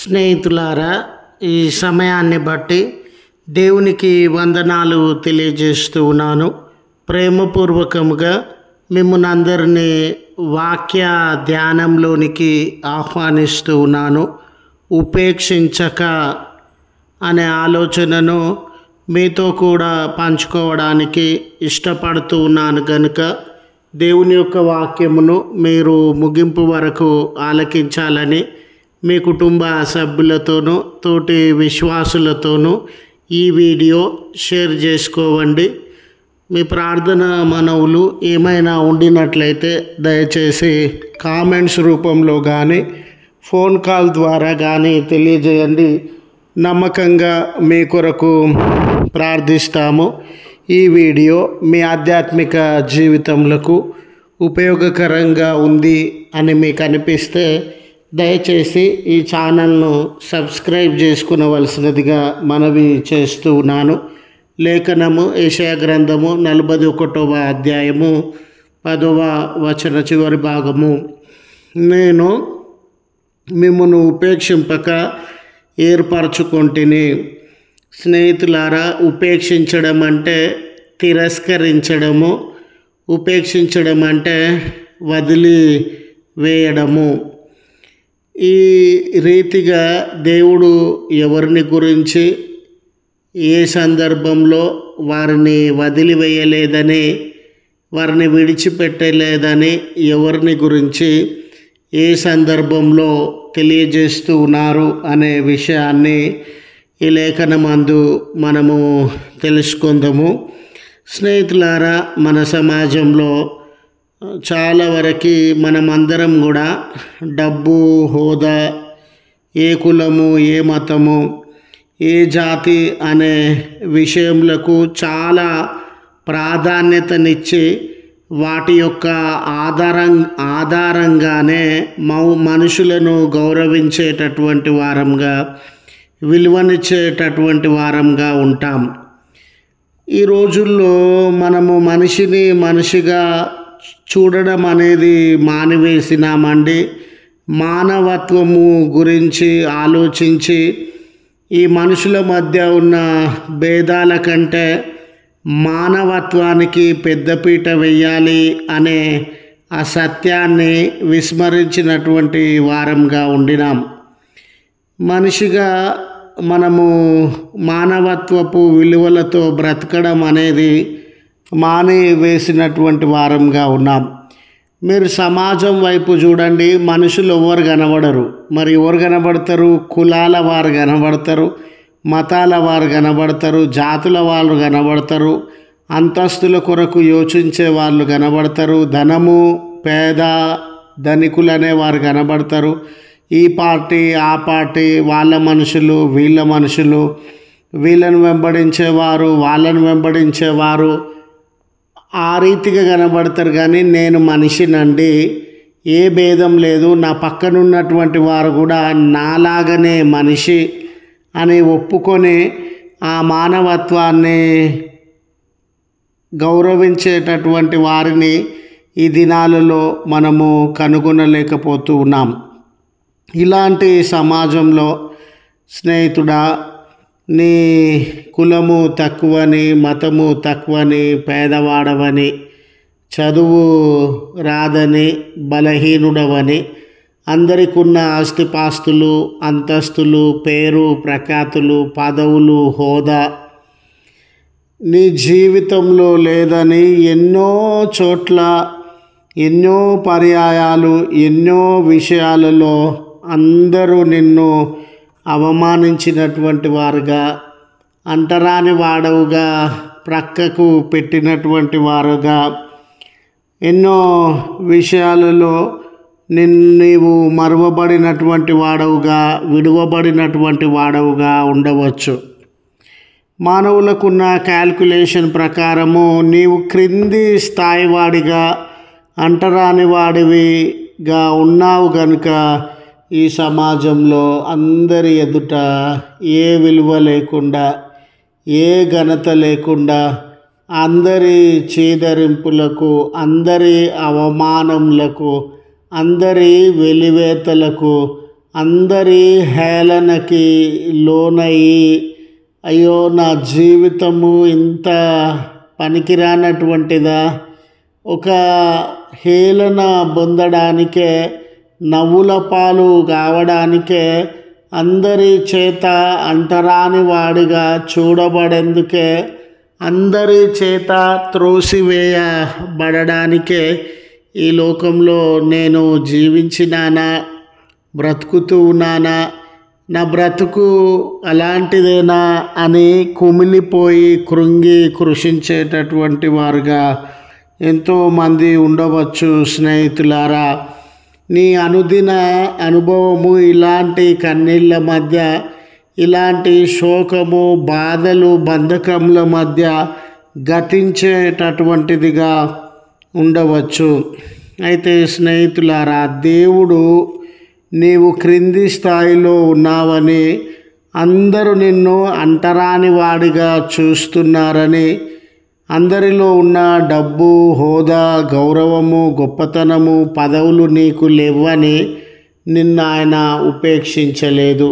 స్నేహితులారా, ఈ సమయాన్ని బట్టి దేవునికి వందనాలు తెలియజేస్తూ ఉన్నాను. ప్రేమపూర్వకముగా మిమ్మల్ని అందరినీ వాక్య ధ్యానంలోనికి ఆహ్వానిస్తూ ఉన్నాను. ఉపేక్షించక అనే ఆలోచనను మీతో కూడా పంచుకోవడానికి ఇష్టపడుతూ ఉన్నాను కనుక దేవుని యొక్క వాక్యమును మీరు ముగింపు వరకు ఆలకించాలని మీ కుటుంబ సభ్యులతోనూ తోటి విశ్వాసులతోనూ ఈ వీడియో షేర్ చేసుకోవండి. మీ ప్రార్థన మనవులు ఏమైనా ఉండినట్లయితే దయచేసి కామెంట్స్ రూపంలో కానీ ఫోన్ కాల్ ద్వారా కానీ తెలియజేయండి. నమ్మకంగా మీ కొరకు ప్రార్థిస్తాము. ఈ వీడియో మీ ఆధ్యాత్మిక జీవితములకు ఉపయోగకరంగా ఉంది అని మీకు అనిపిస్తే దయచేసి ఈ ఛానల్ను సబ్స్క్రైబ్ చేసుకునవలసినదిగా మనవి చేస్తూ ఉన్నాను. లేఖనము యెషయా గ్రంథము 41వ అధ్యాయము 10వ వచన చివరి భాగము. నేను మిమ్మును ఉపేక్షింపక ఏర్పరచుకొంటిని. స్నేహితులారా, ఉపేక్షించడం అంటే తిరస్కరించడము, ఉపేక్షించడం అంటే వదిలి వేయడము. ఈ రీతిగా దేవుడు ఎవరిని గురించి ఏ సందర్భంలో వారిని వదిలివేయలేదని, వారిని విడిచిపెట్టలేదని ఎవరిని గురించి ఏ సందర్భంలో తెలియజేస్తూ ఉన్నారు అనే విషయాన్ని ఈ లేఖనమందు మనము తెలుసుకుందాము. స్నేహితులారా, మన సమాజంలో చాలా వరకు మనమందరం కూడా డబ్బు, హోదా, ఏ కులము, ఏ మతము, ఏ జాతి అనే విషయములకు చాలా ప్రాధాన్యతనిచ్చి వాటి యొక్క ఆధారంగానే మనుషులను గౌరవించేటటువంటి వారంగా, విలువనిచ్చేటటువంటి వారంగా ఉంటాం. ఈ రోజుల్లో మనము మనిషిని మనిషిగా చూడడం అనేది మానివేసినామండి. మానవత్వము గురించి ఆలోచించి ఈ మనుషుల మధ్య ఉన్న భేదాల కంటే మానవత్వానికి పెద్దపీట వేయాలి అనే ఆ సత్యాన్ని విస్మరించినటువంటి వారంగా ఉండినాం. మనిషిగా మనము మానవత్వపు విలువలతో బ్రతకడం అనేది మానివేసినటువంటి వారంగా ఉన్నాం. మీరు సమాజం వైపు చూడండి, మనుషులు ఎవరు కనబడరు. మరి ఎవరు కనబడతారు? కులాల వారు కనబడతారు, మతాల వారు కనబడతారు, జాతుల వాళ్ళు కనబడతారు, అంతస్తుల కొరకు యోచించే వాళ్ళు కనబడతారు, ధనము, పేద, ధనికులు వారు కనబడతారు. ఈ పార్టీ, ఆ పార్టీ, వాళ్ళ మనుషులు, వీళ్ళ మనుషులు, వీళ్ళను వెంబడించేవారు, వాళ్ళను వెంబడించేవారు, ఆ రీతిగా కనబడతారు. కానీ నేను మనిషినండి, ఏ భేదం లేదు, నా పక్కనున్నటువంటి వారు కూడా నాలాగనే మనిషి అని ఒప్పుకొని ఆ మానవత్వాన్ని గౌరవించేటటువంటి వారిని ఈ దినాలలో మనము కనుగొనలేకపోతూ ఉన్నాం. ఇలాంటి సమాజంలో స్నేహితుడా, నీ కులము తక్కువని, మతము తక్కువని, పేదవాడవని, చదువు రాదని, బలహీనుడవని, అందరికి ఉన్న ఆస్తిపాస్తులు, అంతస్తులు, పేరు ప్రఖ్యాతులు, పదవులు, హోదా నీ జీవితంలో లేదని ఎన్నో చోట్ల, ఎన్నో పర్యాయాలు, ఎన్నో విషయాలలో అందరూ నిన్ను అవమానించినటువంటి వారుగా, అంటరాని వాడవుగా, ప్రక్కకు పెట్టినటువంటి వారుగా, ఎన్నో విషయాలలో నీవు మరువబడినటువంటి వాడవుగా, విడువబడినటువంటి వాడవుగా ఉండవచ్చు. మానవులకున్న క్యాల్కులేషన్ ప్రకారము నీవు క్రింది స్థాయి వాడిగా, అంటరాని వాడివిగా ఉన్నావు కనుక ఈ సమాజంలో అందరి ఎదుట ఏ విలువ లేకుండా, ఏ ఘనత లేకుండా, అందరి చీదరింపులకు, అందరి అవమానములకు, అందరి వెలివేతలకు అందరి హేళనకి లోనయ్యి అయ్యో నా జీవితము ఇంత పనికిరానటువంటిదా, ఒక హేళన పొందడానికే, నవ్వుల పాలు కావడానికే, అందరి చేత అంటరాని వాడిగా చూడబడేందుకే, అందరి చేత త్రోసివేయబడడానికే ఈ లోకంలో నేను జీవించినానా, బ్రతుకుతూ ఉన్నానా, నా బ్రతుకు అలాంటిదేనా అని కుమిలిపోయి కృంగి కృషించేటటువంటి వారుగా ఎంతోమంది ఉండవచ్చు. స్నేహితులారా, నీ అనుదిన అనుభవము ఇలాంటి కన్నీళ్ళ మధ్య, ఇలాంటి శోకము, బాధలు, బంధకముల మధ్య గతించేటటువంటిదిగా ఉండవచ్చు. అయితే స్నేహితులారా, దేవుడు నీవు క్రింది స్థాయిలో ఉన్నావని, అందరూ నిన్ను అంటరాని వాడిగా చూస్తున్నారని, అందరిలో ఉన్న డబ్బు, హోదా, గౌరవము, గొప్పతనము, పదవులు నీకు లేవని నిన్ను ఆయన ఉపేక్షించలేదు.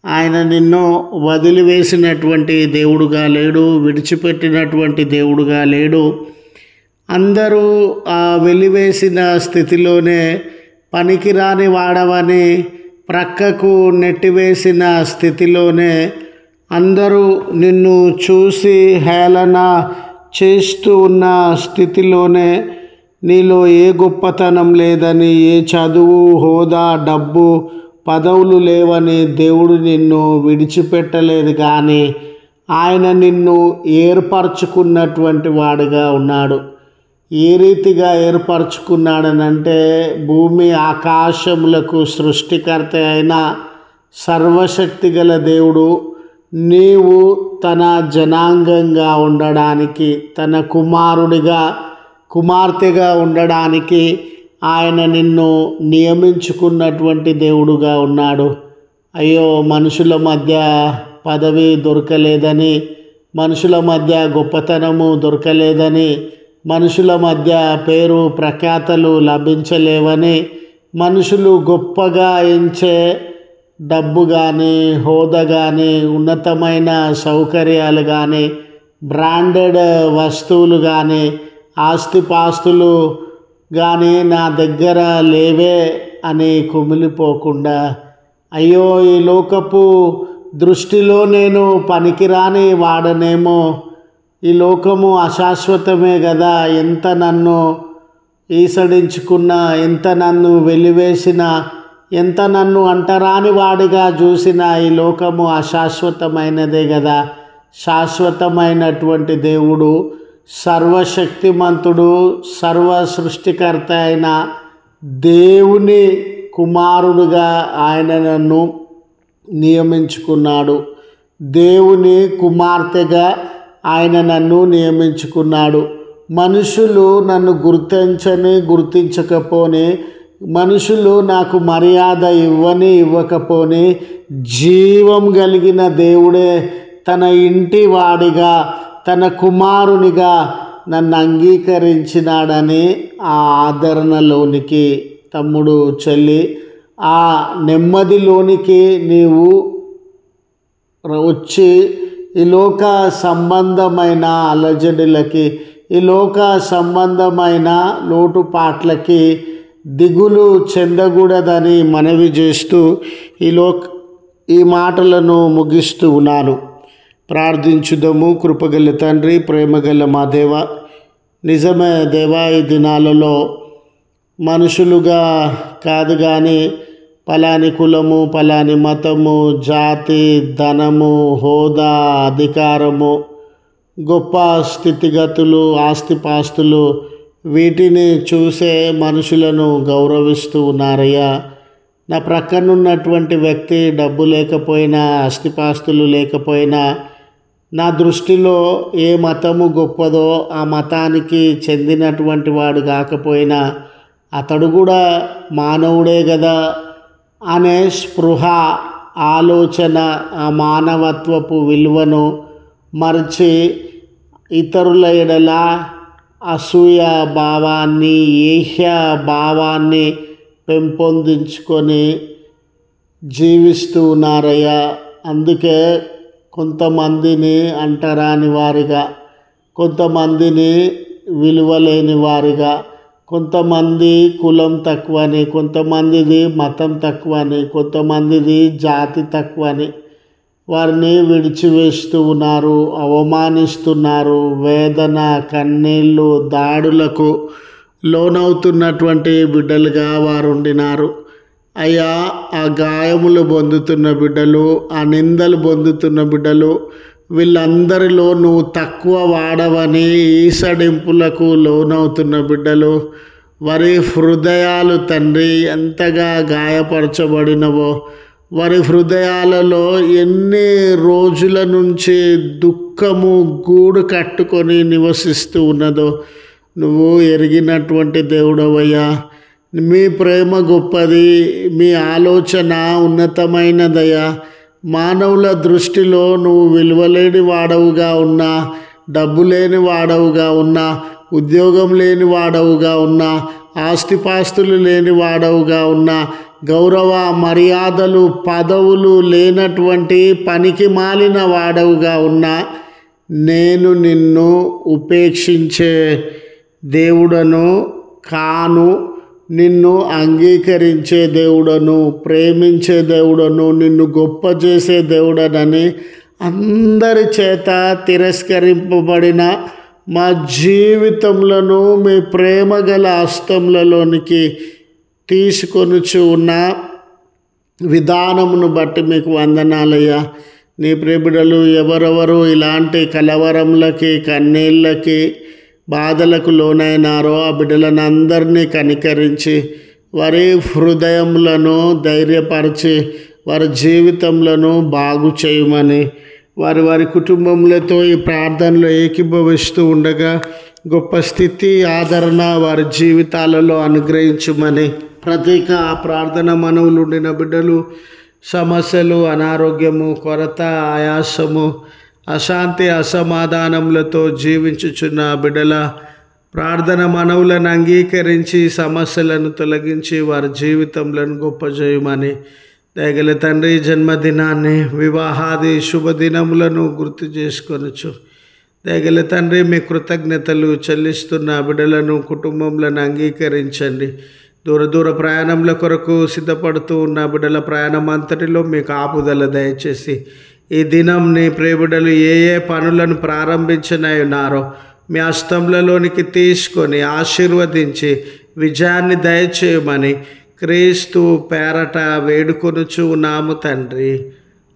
ఆయన నిన్ను వదిలివేసినటువంటి దేవుడుగా లేడు, విడిచిపెట్టినటువంటి దేవుడుగా లేడు. అందరూ ఆ వెలివేసిన స్థితిలోనే పనికిరాని వాడవని ప్రక్కకు నెట్టివేసిన స్థితిలోనే, అందరూ నిన్ను చూసి హేళన చేస్తూ ఉన్న స్థితిలోనే, నీలో ఏ గొప్పతనం లేదని, ఏ చదువు, హోదా, డబ్బు, పదవులు లేవని దేవుడు నిన్ను విడిచిపెట్టలేదు. కానీ ఆయన నిన్ను ఏర్పరచుకున్నటువంటి వాడుగా ఉన్నాడు. ఏ రీతిగా ఏర్పరచుకున్నాడనంటే, భూమి ఆకాశములకు సృష్టికర్త అయిన సర్వశక్తి గల దేవుడు నీవు తన జనాంగంగా ఉండడానికి, తన కుమార్తెగా ఉండడానికి ఆయన నిన్ను నియమించుకున్నటువంటి దేవుడుగా ఉన్నాడు. అయ్యో, మనుషుల మధ్య పదవి దొరకలేదని, మనుషుల మధ్య గొప్పతనము దొరకలేదని, మనుషుల మధ్య పేరు ప్రఖ్యాతలు లభించలేవని, మనుషులు గొప్పగా ఎంచే డబ్బు కానీ, హోదా కానీ, ఉన్నతమైన సౌకర్యాలు కానీ, బ్రాండెడ్ వస్తువులు కానీ, ఆస్తిపాస్తులు కానీ నా దగ్గర లేవే అని కుమిలిపోకుండా, అయ్యో ఈ లోకపు దృష్టిలో నేను పనికిరాని వాడనేమో, ఈ లోకము అశాశ్వతమే కదా, ఎంత నన్ను ఈసడించుకున్నా, ఎంత నన్ను వెలివేసినా, ఎంత నన్ను అంటరాని వాడిగా చూసినా ఈ లోకము అశాశ్వతమైనదే కదా. శాశ్వతమైనటువంటి దేవుడు, సర్వశక్తిమంతుడు, సర్వ సృష్టికర్త అయిన దేవుని కుమారుడుగా ఆయన నన్ను నియమించుకున్నాడు. దేవుని కుమార్తెగా ఆయన నన్ను నియమించుకున్నాడు. మనుషులు నన్ను గుర్తించకపోని, మనుషులు నాకు మర్యాద ఇవ్వకపోని, జీవం కలిగిన దేవుడే తన ఇంటి వాడిగా, తన కుమారునిగా నన్ను అంగీకరించినాడని ఆ ఆదరణలోనికి, తమ్ముడు, చెల్లి, ఆ నెమ్మదిలోనికి నీవు వచ్చి ఈ లోక సంబంధమైన అలజడులకి, ఈ లోక సంబంధమైన లోటుపాట్లకి దిగులు చెందకూడదని మనవి చేస్తూ ఈ మాటలను ముగిస్తూ ఉన్నాను. ప్రార్థించుదము. కృపగల తండ్రి, ప్రేమగల మా దేవ, నిజమే దేవా, ఈ దినాలలో మనుషులుగా కాదు కానీ పలాని కులము, పలాని మతము, జాతి, ధనము, హోదా, అధికారము, గొప్ప స్థితిగతులు, ఆస్తిపాస్తులు, వీటిని చూసే మనుషులను గౌరవిస్తూ ఉన్నారయ్యా. నా ప్రక్కనున్నటువంటి వ్యక్తి డబ్బు లేకపోయినా, ఆస్తిపాస్తులు లేకపోయినా, నా దృష్టిలో ఏ మతము గొప్పదో ఆ మతానికి చెందినటువంటి వాడు కాకపోయినా అతడు కూడా మానవుడే కదా అనే స్పృహ, ఆలోచన, ఆ మానవత్వపు విలువను మరచి ఇతరుల ఎడల అసూయ భావాన్ని, ఏహ్య భావాన్ని పెంపొందించుకొని జీవిస్తూ ఉన్నారయ్యా. అందుకే కొంతమందిని అంటరాని వారిగా, కొంతమందిని విలువలేని వారిగా, కొంతమంది కులం తక్కువని, కొంతమందిది మతం తక్కువని, కొంతమందిది జాతి తక్కువని వారిని విడిచివేస్తూ ఉన్నారు, అవమానిస్తున్నారు. వేదన, కన్నీళ్ళు, దాడులకు లోనవుతున్నటువంటి బిడ్డలుగా వారు ఉండినారు. అయ్యా, ఆ గాయములు పొందుతున్న బిడ్డలు, ఆ నిందలు పొందుతున్న బిడ్డలు, వీళ్ళందరిలో నువ్వు తక్కువ వాడవని ఈసడింపులకు లోనవుతున్న బిడ్డలు, వారి హృదయాలు తండ్రి ఎంతగా గాయపరచబడినవో, వారి హృదయాలలో ఎన్ని రోజుల నుంచి దుఃఖము గూడు కట్టుకొని నివసిస్తూ ఉన్నదో నువ్వు ఎరిగినటువంటి దేవుడవయ్యా. మీ ప్రేమ గొప్పది, మీ ఆలోచన ఉన్నతమైనదయ్యా. మానవుల దృష్టిలో నువ్వు విలువలేని వాడవుగా ఉన్నా, డబ్బు లేని వాడవుగా ఉన్నా, ఉద్యోగం లేని వాడవుగా ఉన్నా, ఆస్తిపాస్తులు లేని వాడవుగా ఉన్నా, గౌరవ మర్యాదలు పదవులు లేనటువంటి పనికి మాలిన వాడవుగా ఉన్నా, నేను నిన్ను ఉపేక్షించే దేవుడను కాను, నిన్ను అంగీకరించే దేవుడను, ప్రేమించే దేవుడను, నిన్ను గొప్ప చేసే దేవుడనని అందరి చేత తిరస్కరింపబడిన మా జీవితంలో మీ ప్రేమ గల హస్తములలోనికి తీసుకొనుచు ఉన్న విధానమును బట్టి మీకు వందనాలయ్యా. నీ ప్రియబిడ్డలు ఎవరెవరు ఇలాంటి కలవరములకి, కన్నీళ్ళకి, బాధలకు లోనైనారో ఆ బిడ్డలను అందరినీ కనికరించి వారి హృదయములను ధైర్యపరిచి వారి జీవితంలో బాగు చేయమని, వారి వారి కుటుంబములతో ఈ ప్రార్థనలో ఏకీభవిస్తూ ఉండగా గొప్ప స్థితి, ఆదరణ వారి జీవితాలలో అనుగ్రహించమని, ప్రత్యేక ఆ ప్రార్థన మనవులు ఉండిన బిడ్డలు సమస్యలు, అనారోగ్యము, కొరత, ఆయాసము, అశాంతి, అసమాధానములతో జీవించుచున్న బిడ్డల ప్రార్థన మనవులను అంగీకరించి సమస్యలను తొలగించి వారి జీవితంలో గొప్ప చేయమని, దయగల తండ్రి జన్మదినాన్ని, వివాహాది శుభదినములను గుర్తు చేసుకొనొచ్చు. దయగల తండ్రి మీ కృతజ్ఞతలు చెల్లిస్తున్న బిడ్డలను, కుటుంబములను అంగీకరించండి. దూర ప్రయాణంల కొరకు సిద్ధపడుతూ ఉన్న బిడ్డల ప్రయాణం అంతటిలో మీకు కాపుదల దయచేసి ఈ దినం నీ ప్రియబిడ్డలు ఏ ఏ పనులను ప్రారంభించనై ఉన్నారో మీ హస్తములలోనికి తీసుకొని ఆశీర్వదించి విజయాన్ని దయచేయమని క్రీస్తు పేరట వేడుకొనుచు ఉన్నాము తండ్రి.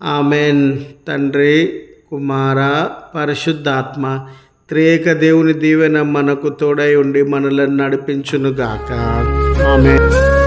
ఆమెన్. తండ్రి, కుమార, పరిశుద్ధాత్మ త్రియేక దేవుని దీవెన మనకు తోడై ఉండి మనలను నడిపించునుగాక. ఆమెన్.